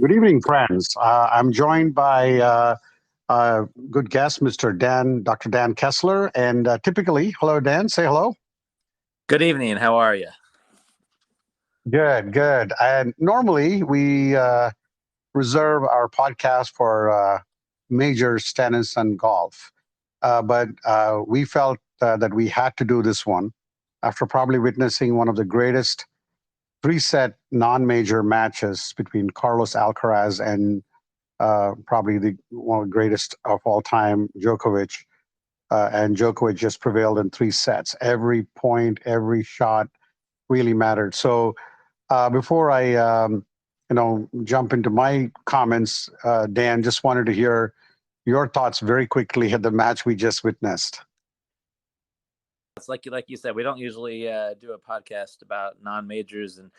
Good evening, friends. I'm joined by good guest, Mr. Dr. Dan Kessler. And typically, hello, Dan, say hello. Good evening. How are you? Good, good. And normally we reserve our podcast for majors, tennis, and golf. But we felt that we had to do this one after probably witnessing one of the greatest three-set non-major matches between Carlos Alcaraz and probably one of the greatest of all time, Djokovic. And Djokovic just prevailed in three sets. Every point, every shot really mattered. So before I, jump into my comments, Dan, just wanted to hear your thoughts very quickly at the match we just witnessed. It's like you said, we don't usually do a podcast about non-majors and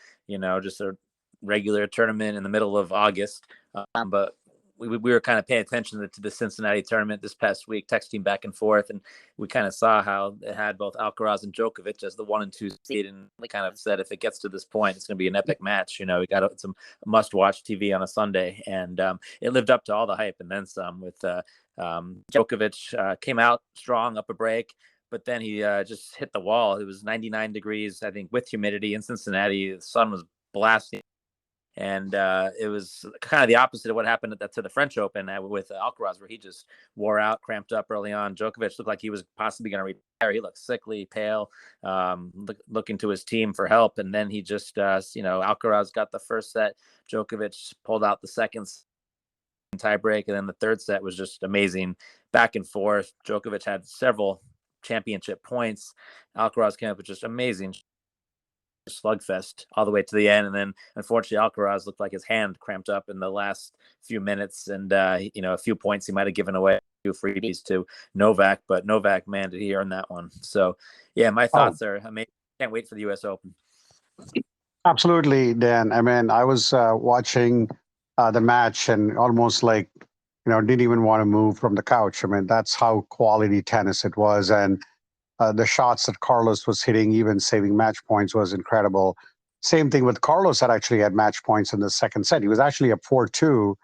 just a regular tournament in the middle of August. But we were kind of paying attention to the Cincinnati tournament this past week, texting back and forth, and we kind of saw how it had both Alcaraz and Djokovic as the 1 and 2 seed, and we kind of said if it gets to this point, it's going to be an epic match. We got some must-watch TV on a Sunday, and it lived up to all the hype and then some. With Djokovic came out strong up a break, but then he just hit the wall. It was 99 degrees, I think, with humidity in Cincinnati. The sun was blasting. And it was kind of the opposite of what happened to the French Open with Alcaraz, where he just wore out, cramped up early on. Djokovic looked like he was possibly going to retire. He looked sickly, pale, looking to his team for help. And then he just, Alcaraz got the first set. Djokovic pulled out the second tie break. And then the third set was just amazing. Back and forth. Djokovic had several championship points. Alcaraz came up with just amazing slugfest all the way to the end, and then unfortunately Alcaraz looked like his hand cramped up in the last few minutes, and a few points he might have given away, a few freebies to Novak, but Novak, man, did he earn that one. So yeah, my thoughts are amazing. Can't wait for the US Open. Absolutely, Dan. I mean, I was watching the match and almost didn't even want to move from the couch. I mean, that's how quality tennis it was, and the shots that Carlos was hitting, even saving match points, was incredible. Same thing with Carlos that actually had match points in the second set. He was actually up 4-2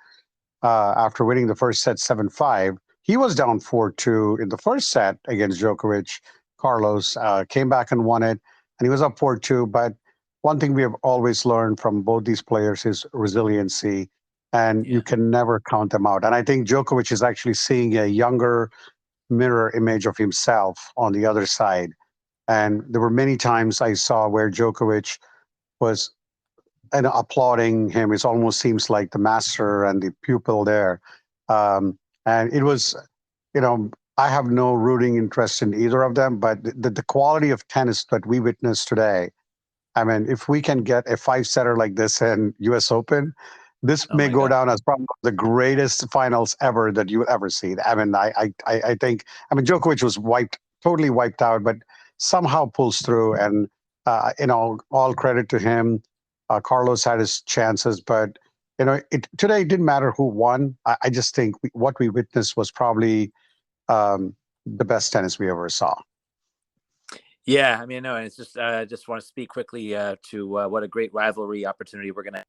after winning the first set 7-5. He was down 4-2 in the first set against Djokovic. Carlos came back and won it, and he was up 4-2. But one thing we have always learned from both these players is resiliency, and you can never count them out. And I think Djokovic is actually seeing a younger mirror image of himself on the other side. And there were many times I saw where Djokovic was applauding him. It almost seems like the master and the pupil there. And it was, I have no rooting interest in either of them, but the quality of tennis that we witnessed today, I mean, if we can get a 5-setter like this in US Open, this may go down as probably the greatest finals ever that you will ever see. I mean, I think, Djokovic was totally wiped out, but somehow pulls through, and all credit to him. Carlos had his chances, but today it didn't matter who won. I just think what we witnessed was probably the best tennis we ever saw. Yeah, and it's just just want to speak quickly to what a great rivalry opportunity we're going to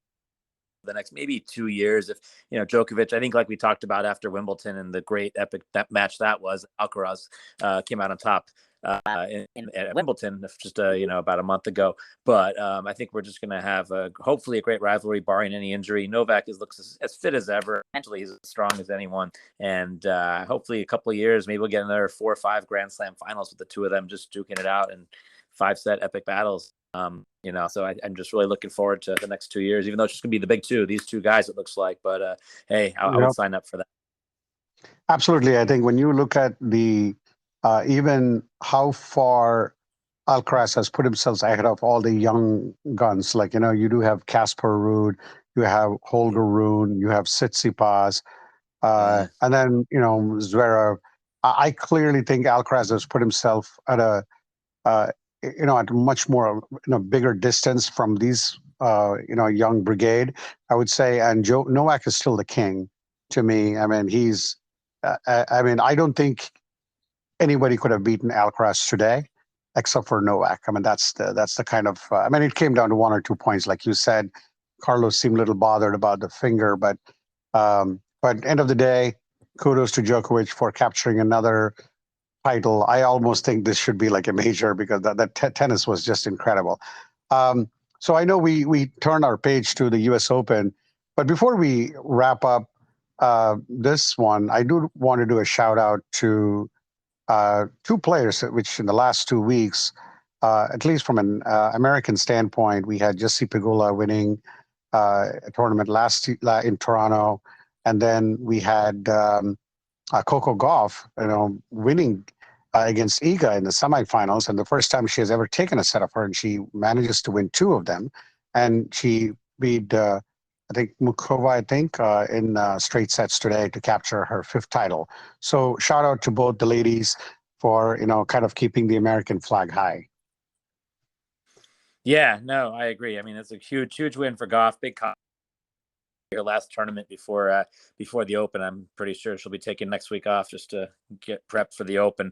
the next maybe 2 years. If Djokovic, I think, like we talked about after Wimbledon and the great epic that match that was, Alcaraz came out on top at Wimbledon just about a month ago. But I think we're just going to have hopefully a great rivalry, barring any injury. Novak looks as fit as ever. Mentally, he's as strong as anyone, and hopefully a couple of years, maybe we'll get another 4 or 5 Grand Slam finals with the two of them just duking it out in 5-set epic battles. So I'm just really looking forward to the next 2 years, even though it's just gonna be the big two, these two guys, it looks like. But hey, I would sign up for that. Absolutely. I think when you look at the even how far Alcaraz has put himself ahead of all the young guns, you do have Casper Ruud, you have Holger Rune, you have Tsitsipas, and then Zverev. I clearly think Alcaraz has put himself at a at a much more bigger distance from these young brigade, I would say. And Novak is still the king to me. I mean, he's I don't think anybody could have beaten Alcaraz today except for Novak. I mean, that's the kind of it came down to 1 or 2 points, like you said. Carlos seemed a little bothered about the finger, but end of the day, kudos to Djokovic for capturing another title. I almost think this should be like a major because that tennis was just incredible. Um, so I know we turn our page to the U.S. Open, but before we wrap up this one, I do want to do a shout out to two players, which in the last 2 weeks, at least from an American standpoint, we had Jesse Pegula winning a tournament in Toronto, and then we had Coco Golf, winning against Iga in the semifinals, and the first time she has ever taken a set of her, and she manages to win two of them, and she beat I think Mukova, in straight sets today to capture her fifth title. So shout out to both the ladies for kind of keeping the American flag high. Yeah, no, I agree. I mean, it's a huge win for Gauff. Big her last tournament before the Open. I'm pretty sure she'll be taking next week off just to get prepped for the Open.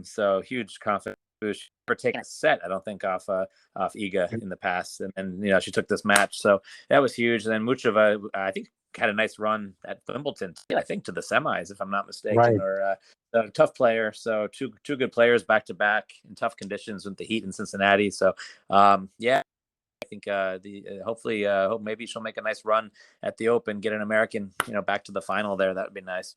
So huge confidence boost. For taking a set, I don't think off Iga in the past, and she took this match, so that was huge. And then Muchova, I think, had a nice run at Wimbledon, I think, to the semis, if I'm not mistaken. Right. Or a tough player. So two good players back to back in tough conditions with the heat in Cincinnati. So yeah. I think hopefully maybe she'll make a nice run at the Open, get an American, back to the final there. That would be nice.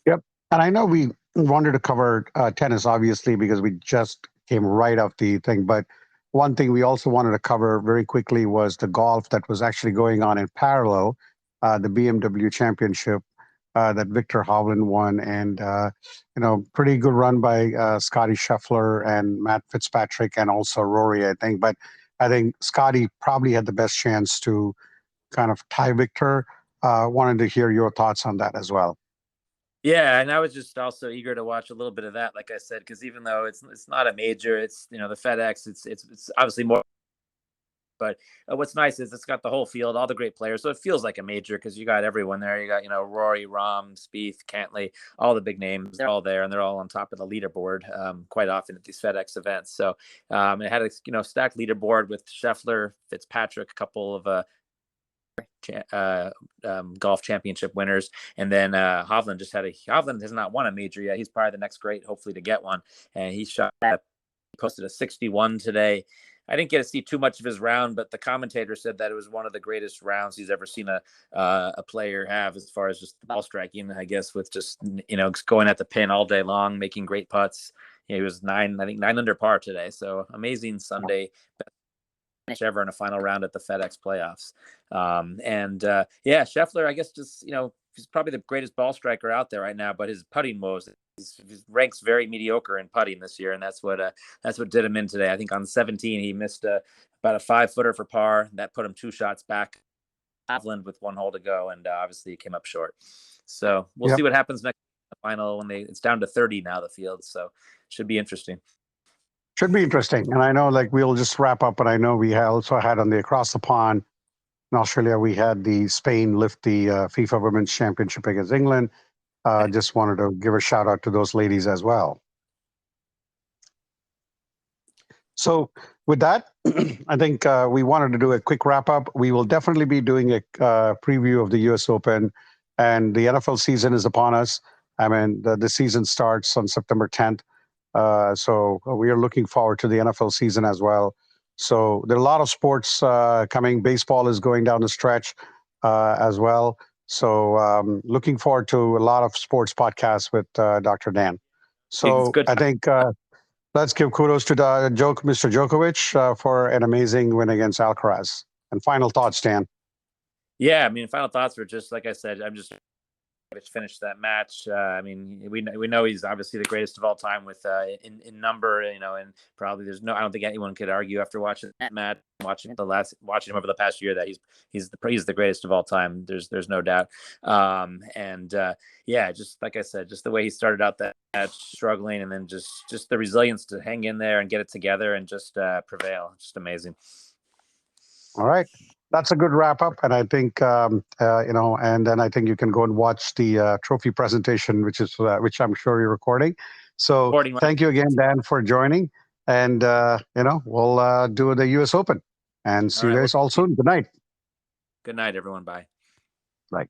Yep. And I know we wanted to cover tennis, obviously, because we just came right off the thing. But one thing we also wanted to cover very quickly was the golf that was actually going on in parallel, the BMW Championship that Victor Hovland won. And, pretty good run by Scotty Scheffler and Matt Fitzpatrick and also Rory, I think. But I think Scotty probably had the best chance to kind of tie Victor. Wanted to hear your thoughts on that as well. Yeah, and I was just also eager to watch a little bit of that, like I said, because even though it's not a major, it's the FedEx, it's obviously more. But what's nice is it's got the whole field, all the great players, so it feels like a major because you got everyone there. You got Rory, Rahm, Spieth, Cantlay, all the big names. They're all there, and they're all on top of the leaderboard quite often at these FedEx events. So it had a stacked leaderboard with Scheffler, Fitzpatrick, a couple of golf championship winners, and then Hovland has not won a major yet. He's probably the next great, hopefully, to get one, and he posted a 61 today. I didn't get to see too much of his round, but the commentator said that it was one of the greatest rounds he's ever seen a player have, as far as just ball striking, I guess, with just going at the pin all day long, making great putts. He was 9 under par today, so amazing Sunday ever in a final round at the FedEx playoffs. Scheffler, I guess, just he's probably the greatest ball striker out there right now, but his putting woes, he ranks very mediocre in putting this year, and that's what did him in today. I think on 17 he missed about a 5-footer for par. That put him 2 shots back Hovland with 1 hole to go, and obviously he came up short. So we'll see what happens next in the final when it's down to 30 now, the field. So should be interesting. Should be interesting. And I know, we'll just wrap up, but I know we also had on the across the pond in Australia, we had the Spain lift the FIFA Women's Championship against England. Just wanted to give a shout out to those ladies as well. So with that, I think we wanted to do a quick wrap up. We will definitely be doing a preview of the U.S. Open, and the NFL season is upon us. I mean, the season starts on September 10th. So we are looking forward to the NFL season as well. So there are a lot of sports coming. Baseball is going down the stretch as well. So looking forward to a lot of sports podcasts with Dr. Dan. So I think let's give kudos to Mr. Djokovic for an amazing win against Alcaraz. And final thoughts, Dan. Yeah, I mean, final thoughts were just, like I said, I'm just finished that match. I mean, we know he's obviously the greatest of all time with in number, and probably I don't think anyone could argue after watching that match, watching him over the past year, that he's the greatest of all time. There's no doubt. Just like I said, just the way he started out that match struggling, and then just the resilience to hang in there and get it together and just prevail. Just amazing. All right. That's a good wrap up. And I think, and then I think you can go and watch the trophy presentation, which I'm sure you're recording. So thank you again, Dan, for joining. And, we'll do the U.S. Open. And see All you right. guys all soon. Good night. Good night, everyone. Bye. Bye.